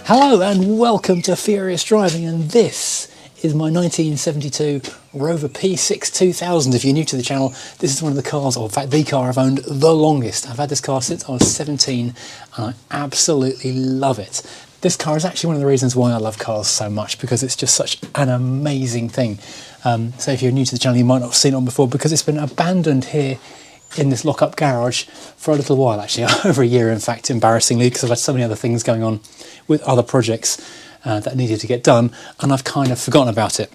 Hello and welcome to Furious Driving, and this is my 1972 Rover P6 2000. If you're new to the channel, this is one of the cars, or in fact the car I've owned the longest. I've had this car since I was 17 and I absolutely love it. This car is actually one of the reasons why I love cars so much, because it's just such an amazing thing. So if you're new to the channel, you might not have seen it on before, because it's been abandoned here in this lock-up garage for a little while, actually, over a year in fact, embarrassingly, because I've had so many other things going on with other projects that needed to get done, and I've kind of forgotten about it.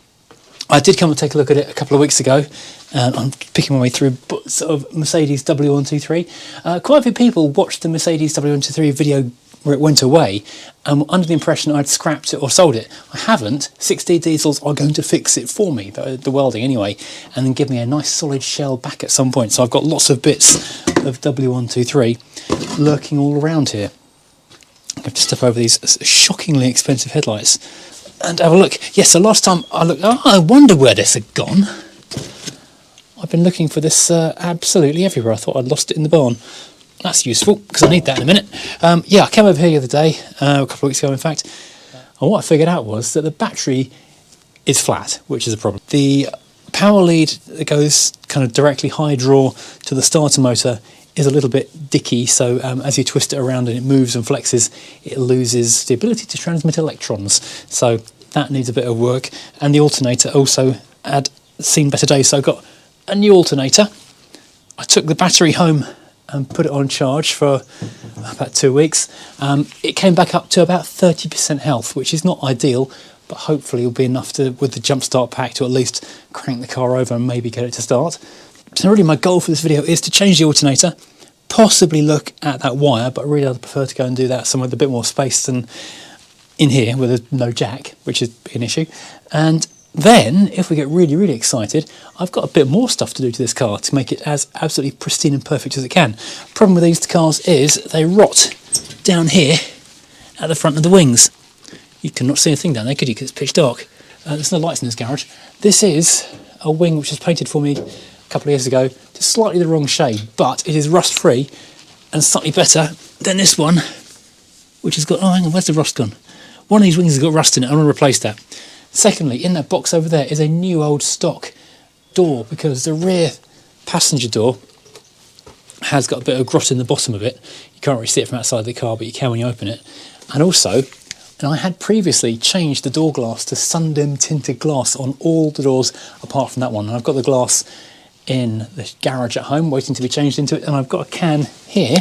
I did come and take a look at it a couple of weeks ago, and I'm picking my way through sort of Mercedes W123. Quite a few people watched the Mercedes W123 video where it went away, and under the impression I'd scrapped it or sold it. I haven't. 6D Diesels are going to fix it for me, the welding anyway, and then give me a nice solid shell back at some point. So I've got lots of bits of W123 lurking all around here. I have to step over these shockingly expensive headlights and have a look. Yes, so last time I looked, I wonder where this had gone. I've been looking for this absolutely everywhere. I thought I'd lost it in the barn. That's useful, because I need that in a minute. Yeah, I came over here the other day, a couple of weeks ago in fact, and what I figured out was that the battery is flat, which is a problem. The power lead that goes kind of directly high draw to the starter motor is a little bit dicky, so as you twist it around and it moves and flexes, it loses the ability to transmit electrons. So that needs a bit of work, and the alternator also had seen better days, so I got a new alternator. I took the battery home and put it on charge for about 2 weeks. It came back up to about 30% health, which is not ideal, but hopefully will be enough to, with the jump start pack, to at least crank the car over and maybe get it to start. So really my goal for this video is to change the alternator, possibly look at that wire, but really I'd prefer to go and do that somewhere with a bit more space than in here where there's no jack, which is an issue. And then, if we get really, really excited, I've got a bit more stuff to do to this car to make it as absolutely pristine and perfect as it can. Problem with these cars is they rot down here at the front of the wings. You cannot see a thing down there, could you? Because it's pitch dark. There's no lights in this garage. This is a wing which was painted for me a couple of years ago, just slightly the wrong shade, but it is rust-free and slightly better than this one, which has got, oh hang on, where's the rust gone? One of these wings has got rust in it. I want to replace that. Secondly, in that box over there is a new old stock door, because the rear passenger door has got a bit of grot in the bottom of it. You can't really see it from outside the car, but you can when you open it. And also, and I had previously changed the door glass to Sundem tinted glass on all the doors apart from that one. And I've got the glass in the garage at home waiting to be changed into it, and I've got a can here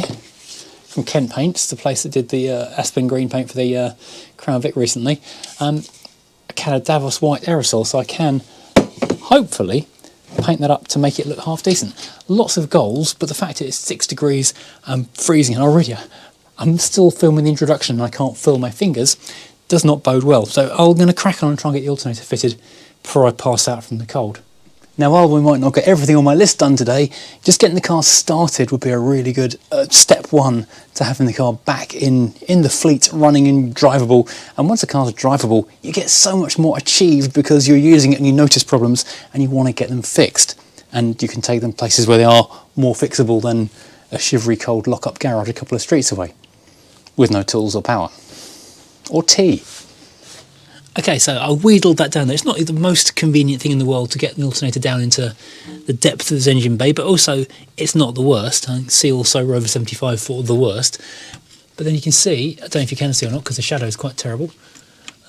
from Kent Paints, the place that did the Aspen green paint for the Crown Vic recently. A can of Davos white aerosol, so I can hopefully paint that up to make it look half decent. Lots of goals, but the fact it's 6 degrees and freezing, and already I'm still filming the introduction and I can't feel my fingers, does not bode well. So I'm going to crack on and try and get the alternator fitted before I pass out from the cold. Now, while we might not get everything on my list done today, just getting the car started would be a really good step one to having the car back in the fleet, running and drivable. And once the car's drivable, you get so much more achieved, because you're using it and you notice problems and you want to get them fixed. And you can take them places where they are more fixable than a shivery cold lock-up garage a couple of streets away, with no tools or power. Or tea. Okay, so I wheedled that down there. It's not the most convenient thing in the world to get the alternator down into the depth of this engine bay, but also it's not the worst. I can see also Rover 75 for the worst. But then you can see, I don't know if you can see or not because the shadow is quite terrible,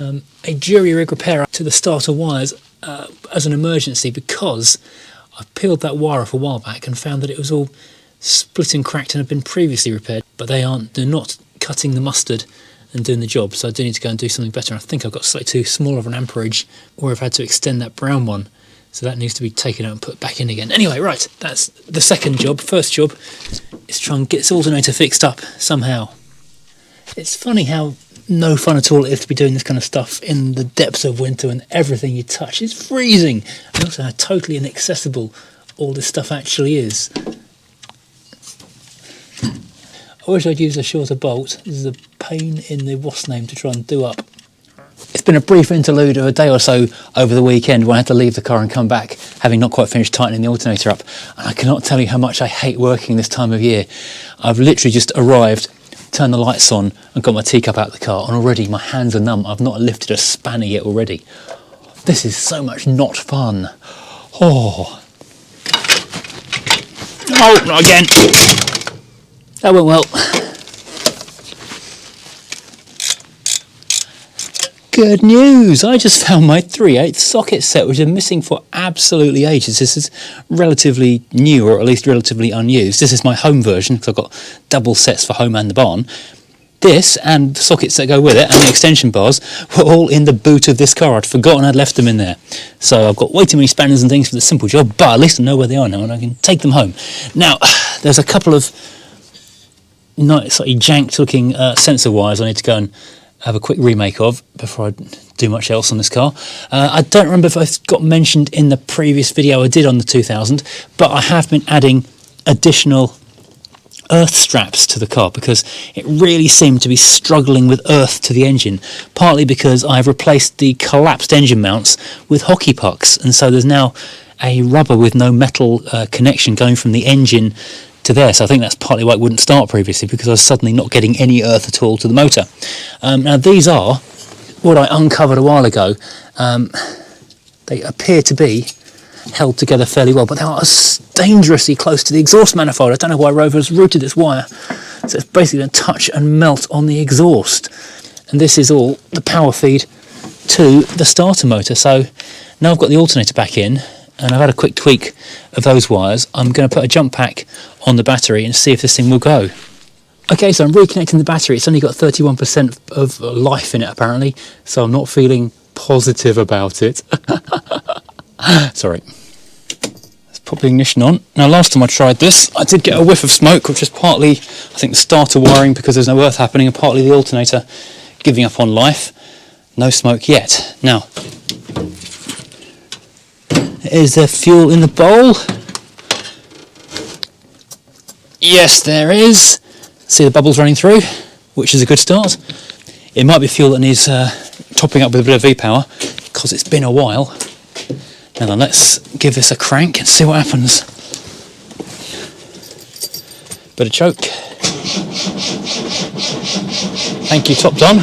a jury rig repair to the starter wires as an emergency, because I peeled that wire off a while back and found that it was all split and cracked and had been previously repaired, but they're not cutting the mustard and doing the job, so I do need to go and do something better. I think I've got slightly too small of an amperage, or I've had to extend that brown one, so that needs to be taken out and put back in again. Anyway, right, that's the second job. First job is try and get this alternator fixed up somehow. It's funny how no fun at all it is to be doing this kind of stuff in the depths of winter when everything you touch is freezing, and also how totally inaccessible all this stuff actually is. I wish I'd used a shorter bolt. This is a pain in the wasp name to try and do up. It's been a brief interlude of a day or so over the weekend when I had to leave the car and come back, having not quite finished tightening the alternator up. And I cannot tell you how much I hate working this time of year. I've literally just arrived turned the lights on and got my teacup out of the car, and already my hands are numb. I've not lifted a spanner yet already. This is so much not fun. Oh, not again. That went well. Good news! I just found my 3/8 socket set, which I've been missing for absolutely ages. This is relatively new, or at least relatively unused. This is my home version, because I've got double sets for home and the barn. This, and the sockets that go with it, and the extension bars, were all in the boot of this car. I'd forgotten I'd left them in there. So I've got way too many spanners and things for the simple job, but at least I know where they are now, and I can take them home. Now, there's a couple of slightly janked looking sensor wires I need to go and have a quick remake of before I do much else on this car. I don't remember if I got mentioned in the previous video I did on the 2000, but I have been adding additional earth straps to the car because it really seemed to be struggling with earth to the engine, partly because I've replaced the collapsed engine mounts with hockey pucks, and so there's now a rubber with no metal connection going from the engine to there. So I think that's partly why it wouldn't start previously, because I was suddenly not getting any earth at all to the motor. Now these are what I uncovered a while ago. They appear to be held together fairly well, but they are dangerously close to the exhaust manifold. I don't know why Rover has routed this wire, so it's basically going to touch and melt on the exhaust. And this is all the power feed to the starter motor. So now I've got the alternator back in, and I've had a quick tweak of those wires. I'm going to put a jump pack on the battery and see if this thing will go. Okay, so I'm reconnecting the battery. It's only got 31% of life in it apparently, so I'm not feeling positive about it. Sorry. Let's pop the ignition on. Now last time I tried this, I did get a whiff of smoke, which is partly, I think, the starter wiring because there's no earth happening, and partly the alternator giving up on life. No smoke yet. Now, is there fuel in the bowl? Yes, there is. See the bubbles running through, which is a good start. It might be fuel that needs topping up with a bit of V-power, because it's been a while. Now then, let's give this a crank and see what happens. Bit of choke. Thank you, top done.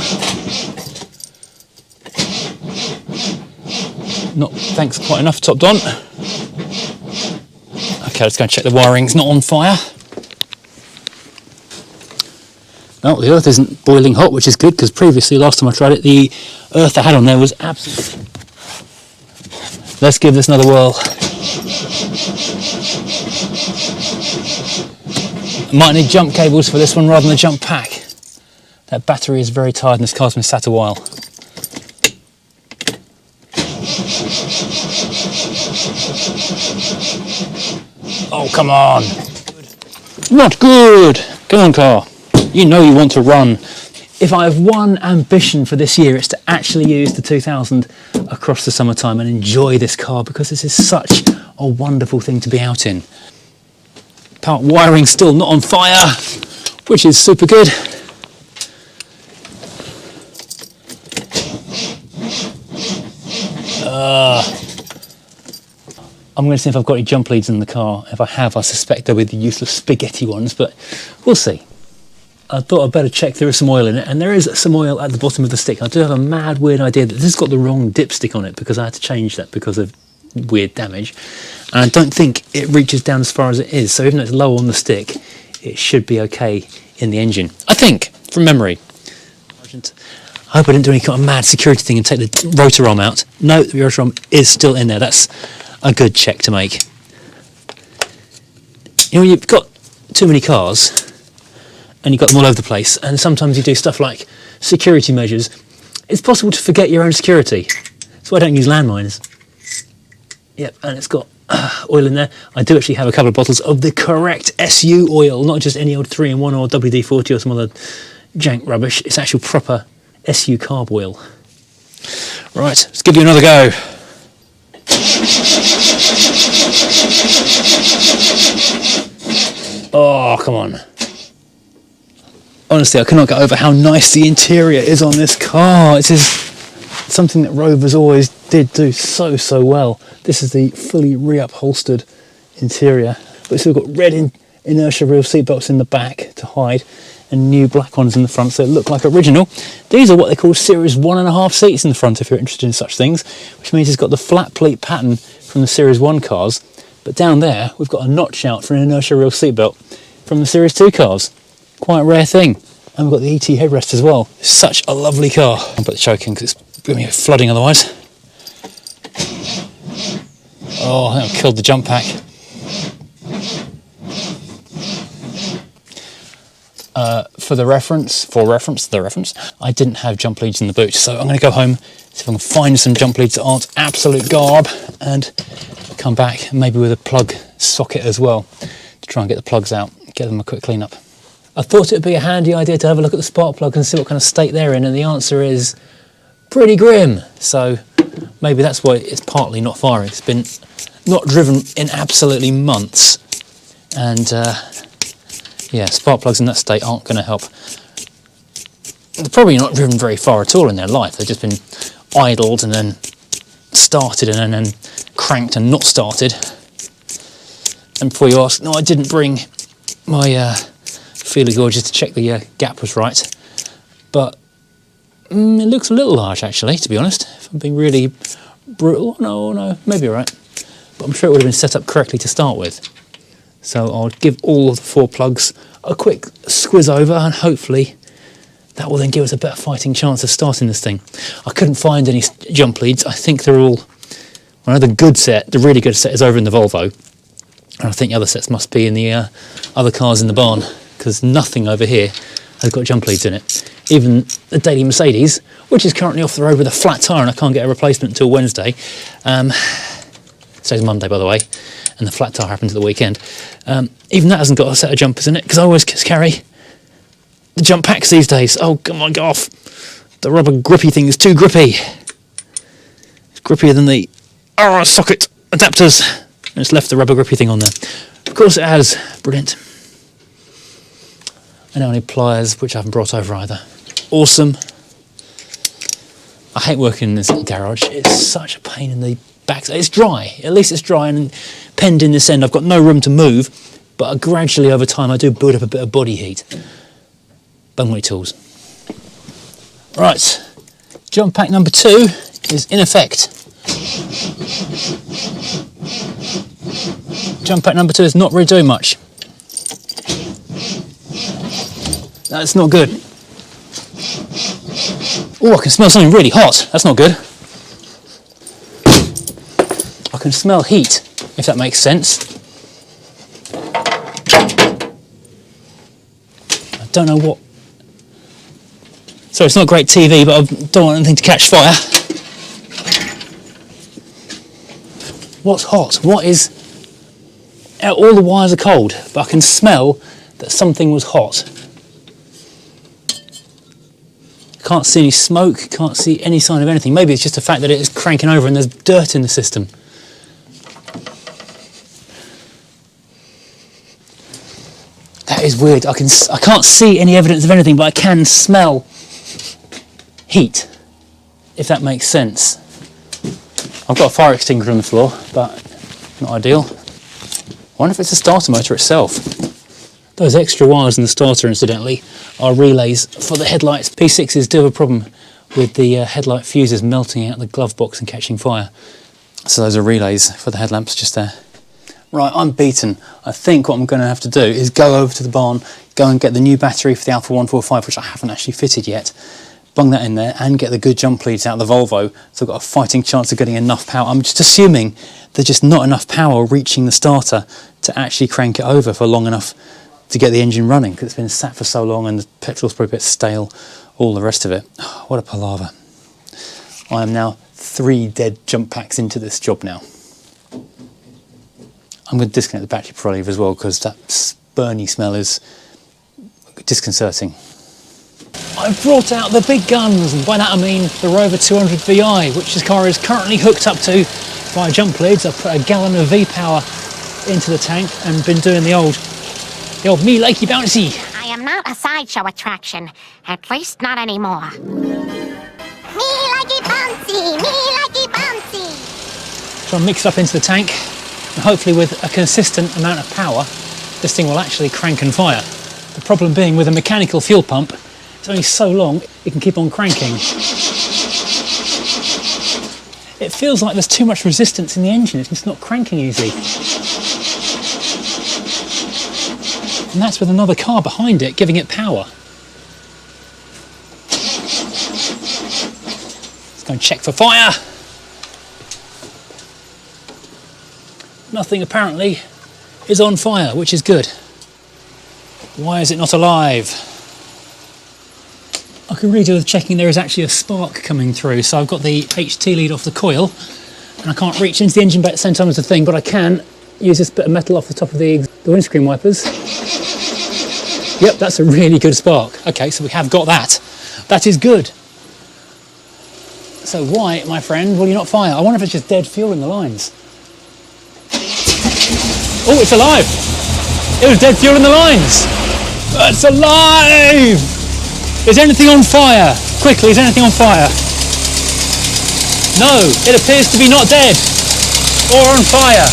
Not thanks quite enough, top on. Okay, let's go and check the wiring's not on fire. No, the earth isn't boiling hot, which is good, because previously, last time I tried it, the earth I had on there was absolutely... Let's give this another whirl. I might need jump cables for this one rather than a jump pack. That battery is very tired and this car's been sat a while. Oh, come on. Not good. Come on, car. You know you want to run. If I have one ambition for this year, it's to actually use the 2000 across the summertime and enjoy this car, because this is such a wonderful thing to be out in. Power wiring still not on fire, which is super good. I'm going to see if I've got any jump leads in the car. If I have, I suspect they'll be the useless spaghetti ones, but we'll see. I thought I'd better check there is some oil in it, and there is some oil at the bottom of the stick. I do have a mad weird idea that this has got the wrong dipstick on it, because I had to change that because of weird damage, and I don't think it reaches down as far as it is, so even though it's low on the stick, it should be okay in the engine, I think, from memory. I hope I didn't do any kind of mad security thing and take the rotor arm out. No, the rotor arm is still in there. That's a good check to make. You know, when you've got too many cars and you've got them all over the place, and sometimes you do stuff like security measures, it's possible to forget your own security. That's why I don't use landmines. Yep, and it's got oil in there. I do actually have a couple of bottles of the correct SU oil, not just any old 3-in-1 or WD-40 or some other jank rubbish. It's actual proper SU carb oil. Right, let's give you another go. Oh, come on. Honestly, I cannot get over how nice the interior is on this car. It is something that Rovers always did do so well. This is the fully reupholstered interior, but it's still got red inertia reel seat belts in the back to hide, and new black ones in the front, so it look like original. These are what they call Series 1.5 seats in the front, if you're interested in such things, which means it's got the flat pleat pattern from the Series 1 cars, but down there we've got a notch out for an inertia reel seatbelt from the Series 2 cars. Quite a rare thing. And we've got the ET headrest as well. It's such a lovely car. I'll put the choke in because it's going to be flooding otherwise. Oh, I think I've killed the jump pack. For reference, I didn't have jump leads in the boot, so I'm going to go home, see if I can find some jump leads that aren't absolute garb, and come back maybe with a plug socket as well to try and get the plugs out, get them a quick clean up. I thought it would be a handy idea to have a look at the spark plug and see what kind of state they're in, and the answer is pretty grim. So maybe that's why it's partly not firing. It's been not driven in absolutely months, and yeah, spark plugs in that state aren't going to help. They're probably not driven very far at all in their life. They've just been idled and then started and then cranked and not started. And before you ask, no, I didn't bring my Feeler gauges to check the gap was right, but it looks a little large actually, to be honest. If I'm being really brutal, no, maybe right, but I'm sure it would have been set up correctly to start with. So I'll give all of the 4 plugs a quick squiz over, and hopefully that will then give us a better fighting chance of starting this thing. I couldn't find any jump leads. I think they're all, well, the good set, the really good set is over in the Volvo, and I think the other sets must be in the other cars in the barn, because nothing over here has got jump leads in it. Even the Daily Mercedes, which is currently off the road with a flat tyre and I can't get a replacement until Wednesday. Today's Monday, by the way, and the flat tyre happened at the weekend. Even that hasn't got a set of jumpers in it, because I always carry the jump packs these days. Oh, come on, go off. The rubber grippy thing is too grippy. It's grippier than the socket adapters. And it's left the rubber grippy thing on there. Of course it has. Brilliant. I don't need pliers, which I haven't brought over either. Awesome. I hate working in this garage. It's such a pain in the back. It's dry. At least it's dry and penned in this end. I've got no room to move, but gradually over time I do build up a bit of body heat. Bungly tools. Right, jump pack number 2 is in effect. Jump pack number 2 is not really doing much. That's not good. Oh, I can smell something really hot. That's not good. I can smell heat, if that makes sense. I don't know what. So it's not great TV, but I don't want anything to catch fire. What's hot? What is... All the wires are cold, but I can smell that something was hot. Can't see any smoke, can't see any sign of anything. Maybe it's just the fact that it is cranking over and there's dirt in the system. That is weird. I can't see any evidence of anything, but I can smell heat, if that makes sense. I've got a fire extinguisher on the floor, but not ideal. I wonder if it's the starter motor itself. Those extra wires in the starter, incidentally, are relays for the headlights. P6s do have a problem with the headlight fuses melting out the glove box and catching fire. So those are relays for the headlamps just there. Right, I'm beaten. I think what I'm going to have to do is go over to the barn, go and get the new battery for the Alpha 145, which I haven't actually fitted yet, bung that in there, and get the good jump leads out of the Volvo, so I've got a fighting chance of getting enough power. I'm just assuming there's just not enough power reaching the starter to actually crank it over for long enough to get the engine running, because it's been sat for so long and the petrol's probably a bit stale, all the rest of it. Oh, what a palaver. I am now 3 dead jump packs into this job now. I'm going to disconnect the battery before I leave as well, because that burny smell is disconcerting. I've brought out the big guns, and by that I mean the Rover 200 VI, which this car is currently hooked up to via jump leads. I've put a gallon of V-power into the tank and been doing the old me likey bouncy. I am not a sideshow attraction, at least not anymore. Me likey bouncy, me likey bouncy. So I'll mix it up into the tank, and hopefully with a consistent amount of power, this thing will actually crank and fire. The problem being with a mechanical fuel pump, it's only so long it can keep on cranking. It feels like there's too much resistance in the engine, it's just not cranking easy. And that's with another car behind it giving it power. Let's go and check for fire. Nothing apparently is on fire, which is good. Why is it not alive? I can really do with checking there is actually a spark coming through. So I've got the HT lead off the coil and I can't reach into the engine bay at the same time as the thing, but I can use this bit of metal off the top of the windscreen wipers. Yep, that's a really good spark. Okay, so we have got that. That is good. So why, my friend, will you not fire? I wonder if it's just dead fuel in the lines. Oh, it's alive! It was dead fuel in the lines! It's alive! Is anything on fire? Quickly, is anything on fire? No, it appears to be not dead or on fire.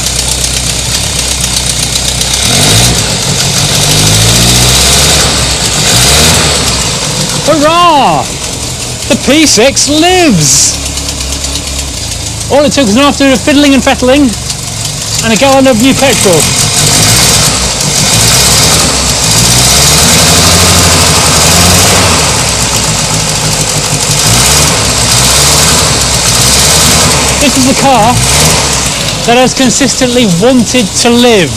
Hurrah! The P6 lives! All it took was an afternoon of fiddling and fettling and a gallon of new petrol. This is a car that has consistently wanted to live.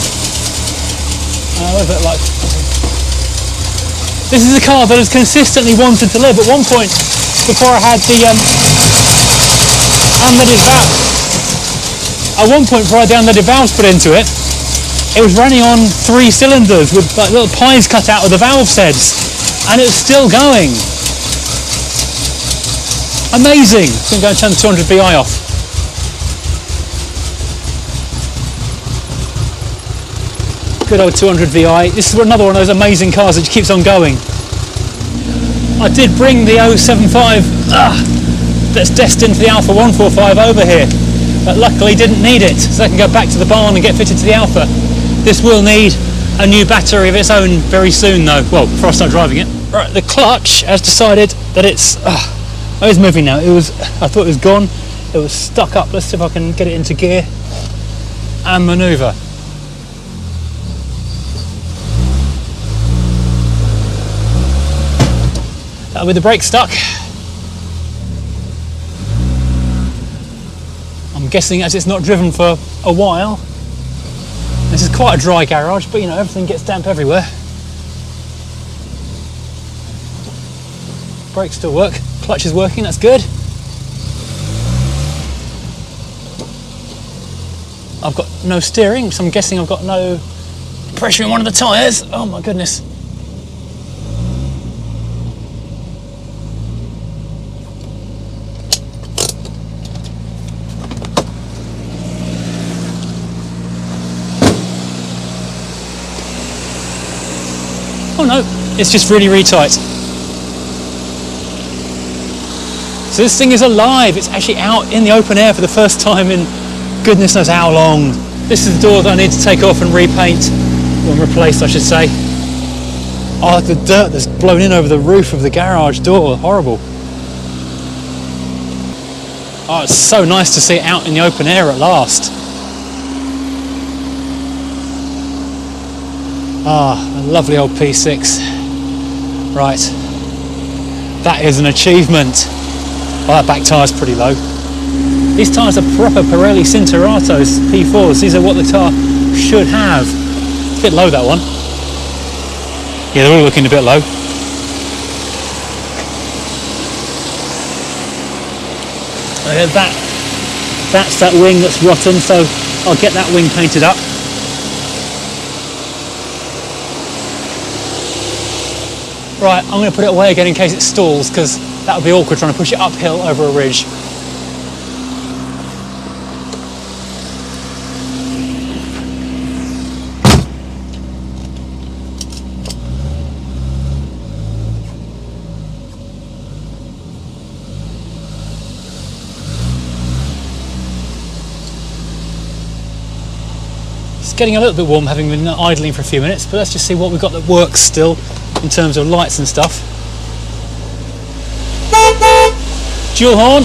What is it like? This is a car that has consistently wanted to live. At one point, before I had the unleaded valve, put into it, it was running on 3 cylinders with like little pies cut out of the valve heads, and it was still going. Amazing. I'm going to go and turn the 200 VI off. Good old 200 VI. This is another one of those amazing cars that just keeps on going. I did bring the 075 that's destined for the Alpha 145 over here, but luckily didn't need it, so I can go back to the barn and get fitted to the Alpha. This will need a new battery of its own very soon though, well, before I start driving it. Right, the clutch has decided that it's moving now. I thought it was gone. It was stuck up. Let's see if I can get it into gear and manoeuvre. With the brake stuck. I'm guessing as it's not driven for a while. This is quite a dry garage, but you know, everything gets damp everywhere. Brakes still work, clutch is working, that's good. I've got no steering, so I'm guessing I've got no pressure in one of the tyres. Oh my goodness. Oh no, it's just really, really tight. So this thing is alive. It's actually out in the open air for the first time in goodness knows how long. This is the door that I need to take off and repaint, or replace I should say. Oh, the dirt that's blown in over the roof of the garage door, horrible. Oh, it's so nice to see it out in the open air at last. Ah, a lovely old P6. Right, that is an achievement. Oh, that back tyre's pretty low. These tyres are proper Pirelli Cinturatos P4s. These are what the car should have. It's a bit low, that one. Yeah, they're all looking a bit low. That's that wing that's rotten, so I'll get that wing painted up. Right, I'm going to put it away again in case it stalls, because that would be awkward trying to push it uphill over a ridge. It's getting a little bit warm having been idling for a few minutes, but let's just see what we've got that works still. in terms of lights and stuff. Dual horn.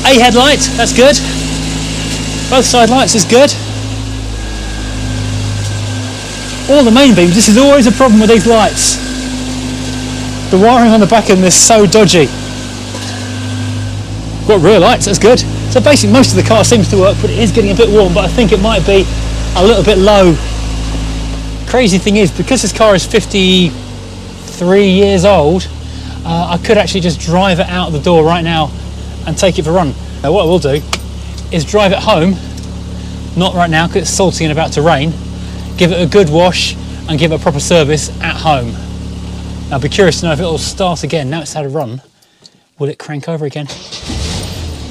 A headlight, that's good. Both side lights is good. All the main beams, this is always a problem with these lights. The wiring on the back of them is so dodgy. Got rear lights, that's good. So basically most of the car seems to work, but it is getting a bit warm, but I think it might be a little bit low. Crazy thing is, because this car is 53 years old, I could actually just drive it out the door right now and take it for a run. Now what I will do is drive it home, not right now because it's salty and about to rain, give it a good wash and give it a proper service at home. Now I'll be curious to know if it'll start again. Now it's had a run, will it crank over again?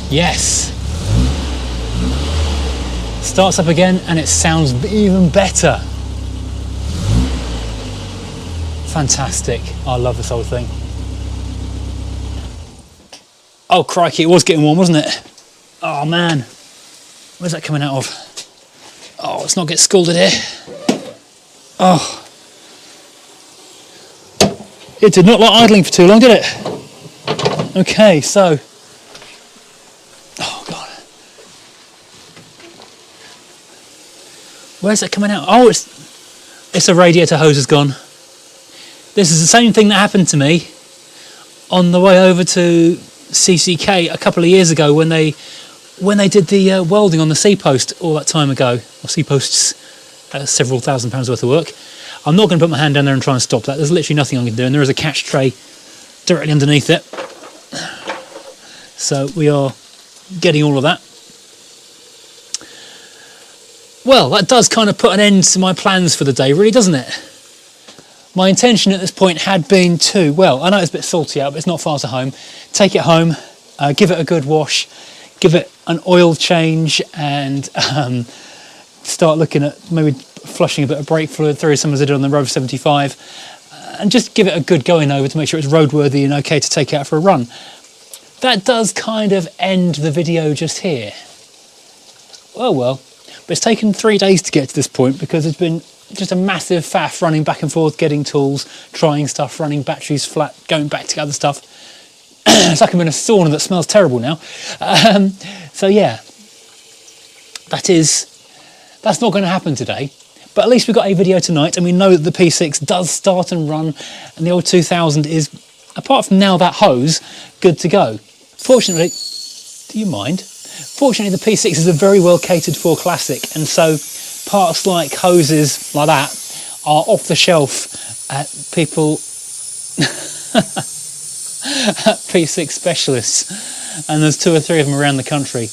Yes. Starts up again and it sounds even better. Fantastic. I love this old thing. Oh crikey, it was getting warm, wasn't it? Oh man, where's that coming out of? Oh, let's not get scalded here. Oh. It did not like idling for too long, did it? Okay, so. Oh God. Where's that coming out? Oh, it's a radiator hose has gone. This is the same thing that happened to me on the way over to CCK a couple of years ago when they did the welding on the C-post all that time ago. Or C-posts, several £1,000s worth of work. I'm not going to put my hand down there and try and stop that. There's literally nothing I can do, and there is a catch tray directly underneath it. So we are getting all of that. Well, that does kind of put an end to my plans for the day, really, doesn't it? My intention at this point had been to, well, I know it's a bit salty out, but it's not far to home. Take it home, give it a good wash, give it an oil change, and start looking at maybe flushing a bit of brake fluid through, some as I did on the Rover 75, and just give it a good going over to make sure it's roadworthy and okay to take out for a run. That does kind of end the video just here. Oh well, but it's taken 3 days to get to this point because it's been just a massive faff running back and forth, getting tools, trying stuff, running batteries flat, going back to other stuff. It's like I'm in a sauna that smells terrible now. So yeah, that's not going to happen today. But at least we've got a video tonight, and we know that the P6 does start and run, and the old 2000 is, apart from now that hose, good to go. Fortunately, do you mind? Fortunately, the P6 is a very well catered for classic, and so parts like hoses like that are off the shelf at people at P6 specialists, and there's 2 or 3 of them around the country.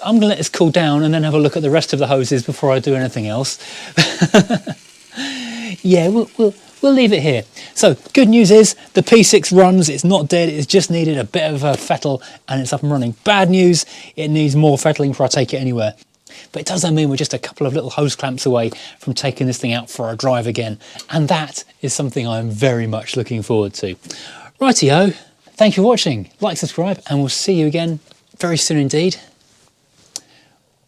I'm going to let this cool down and then have a look at the rest of the hoses before I do anything else. Yeah, we'll leave it here. So, good news is the P6 runs, it's not dead, it's just needed a bit of a fettle and it's up and running. Bad news, it needs more fettling before I take it anywhere. But it does mean we're just a couple of little hose clamps away from taking this thing out for a drive again. And that is something I'm very much looking forward to. Rightio, thank you for watching. Like, subscribe, and we'll see you again very soon indeed.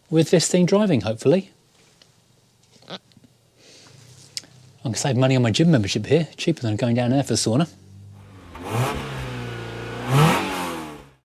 With this thing driving, hopefully. I'm going to save money on my gym membership here. Cheaper than going down there for the sauna.